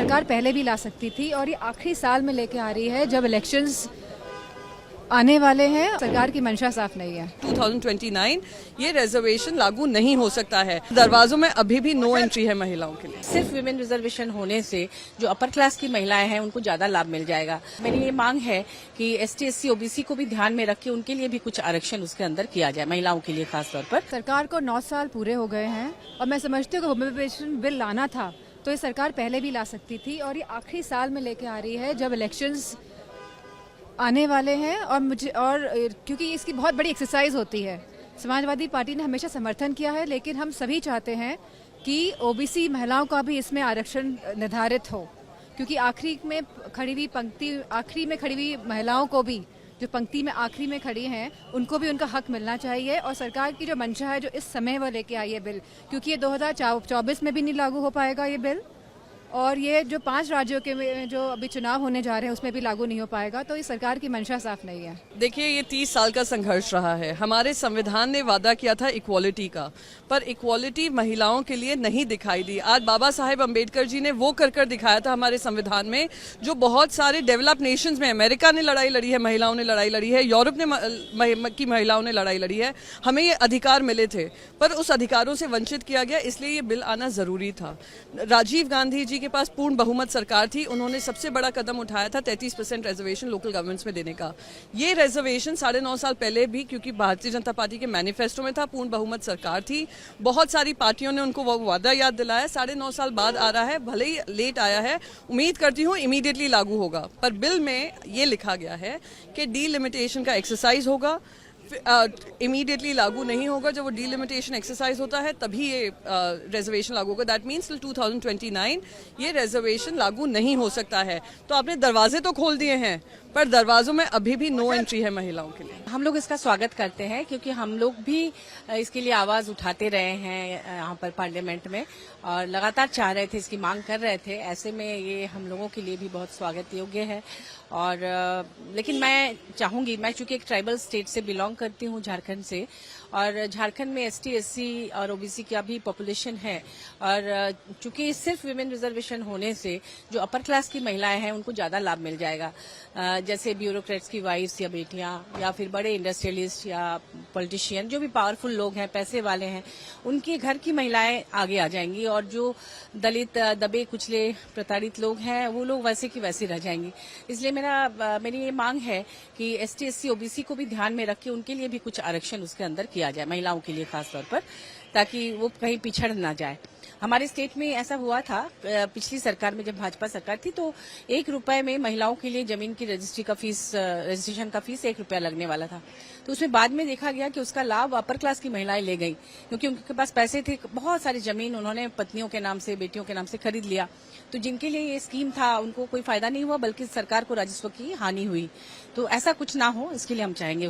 सरकार पहले भी ला सकती थी और ये आखिरी साल में लेके आ रही है जब इलेक्शंस आने वाले हैं। सरकार की मंशा साफ नहीं है। 2029 ये रिजर्वेशन लागू नहीं हो सकता है। दरवाजों में अभी भी नो एंट्री है महिलाओं के लिए। सिर्फ विमेन रिजर्वेशन होने से जो अपर क्लास की महिलाएं हैं उनको ज्यादा लाभ मिल जाएगा। मेरी ये मांग है कि ST SC OBC को भी ध्यान में रख के उनके लिए भी कुछ आरक्षण उसके अंदर किया जाए, महिलाओं के लिए खासतौर पर। सरकार को 9 साल पूरे हो गए हैं और मैं समझती हूँ कि वुमेन बिल लाना था तो ये सरकार पहले भी ला सकती थी और ये आखिरी साल में लेके आ रही है जब इलेक्शंस आने वाले हैं और क्योंकि इसकी बहुत बड़ी एक्सरसाइज होती है। समाजवादी पार्टी ने हमेशा समर्थन किया है, लेकिन हम सभी चाहते हैं कि OBC महिलाओं का भी इसमें आरक्षण निर्धारित हो, क्योंकि आखिरी में खड़ी हुई महिलाओं को भी, जो पंक्ति में आखिरी में खड़ी हैं, उनको भी उनका हक मिलना चाहिए। और सरकार की जो मंशा है, जो इस समय वो लेके आई है बिल, क्योंकि ये 2024 में भी नहीं लागू हो पाएगा ये बिल, और ये जो 5 राज्यों के जो अभी चुनाव होने जा रहे हैं उसमें भी लागू नहीं हो पाएगा। तो इस सरकार की मंशा साफ नहीं है। देखिए, ये 30 साल का संघर्ष रहा है। हमारे संविधान ने वादा किया था इक्वालिटी का, पर इक्वालिटी महिलाओं के लिए नहीं दिखाई दी। आज बाबा साहेब अम्बेडकर जी ने वो कर दिखाया था हमारे संविधान में, जो बहुत सारे डेवलप नेशंस में, अमेरिका ने लड़ाई लड़ी है, महिलाओं ने लड़ाई लड़ी है, यूरोप की महिलाओं ने लड़ाई लड़ी है। हमें ये अधिकार मिले थे, पर उस अधिकारों से वंचित किया गया, इसलिए ये बिल आना जरूरी था। राजीव गांधी जी के पास पूर्ण बहुमत सरकार थी, उन्होंने सबसे बड़ा कदम उठाया था 33% रिजर्वेशन लोकल गवर्नमेंट्स में देने का। ये रिजर्वेशन 9.5 साल पहले भी, क्योंकि भारतीय जनता पार्टी के मैनिफेस्टो में था, पूर्ण बहुमत सरकार थी, बहुत सारी पार्टियों ने उनको वो वादा याद दिलाया। 9.5 साल बाद आ रहा है, भले ही लेट आया है। उम्मीद करती हूँ इमीडिएटली लागू होगा, पर बिल में ये लिखा गया है कि डीलिमिटेशन का एक्सरसाइज होगा, इमीडिएटली लागू नहीं होगा। जब वो डीलिमिटेशन एक्सरसाइज होता है तभी ये रिजर्वेशन लागू होगा। दैट मीन्स टिल 2029 ये रिजर्वेशन लागू नहीं हो सकता है। तो आपने दरवाजे तो खोल दिए हैं, पर दरवाजों में अभी भी नो एंट्री है महिलाओं के लिए। हम लोग इसका स्वागत करते हैं, क्योंकि हम लोग भी इसके लिए आवाज उठाते रहे हैं यहाँ पर पार्लियामेंट में, और लगातार चाह रहे थे, इसकी मांग कर रहे थे। ऐसे में ये हम लोगों के लिए भी बहुत स्वागत योग्य है। और लेकिन मैं चाहूंगी, मैं चूंकि एक ट्राइबल स्टेट से बिलोंग करती हूँ, झारखंड से, और झारखंड में ST SC और OBC का भी पॉपुलेशन है, और चूंकि सिर्फ विमेन रिजर्वेशन होने से जो अपर क्लास की महिलाएं हैं उनको ज्यादा लाभ मिल जाएगा। जैसे ब्यूरोक्रेट्स की वाइफ्स या बेटियां, या फिर बड़े इंडस्ट्रियलिस्ट या पॉलिटिशियन, जो भी पावरफुल लोग हैं, पैसे वाले हैं, उनके घर की महिलाएं आगे आ जाएंगी, और जो दलित, दबे कुचले, प्रताड़ित लोग हैं, वो लोग वैसे की वैसे रह जाएंगी। इसलिए मेरी ये मांग है कि ST SC OBC को भी ध्यान में रख के उनके लिए भी कुछ आरक्षण उसके अंदर किया जाए, महिलाओं के लिए खासतौर पर, ताकि वो कहीं पिछड़ ना जाए। हमारे स्टेट में ऐसा हुआ था पिछली सरकार में, जब भाजपा सरकार थी, तो 1 रुपए में महिलाओं के लिए जमीन की रजिस्ट्रेशन का फीस 1 रुपया लगने वाला था। तो उसमें बाद में देखा गया कि उसका लाभ अपर क्लास की महिलाएं ले गई, क्योंकि उनके पास पैसे थे, बहुत सारी जमीन उन्होंने पत्नियों के नाम से, बेटियों के नाम से खरीद लिया। तो जिनके लिए ये स्कीम था उनको कोई फायदा नहीं हुआ, बल्कि सरकार को राजस्व की हानि हुई। तो ऐसा कुछ ना हो, इसके लिए हम चाहेंगे।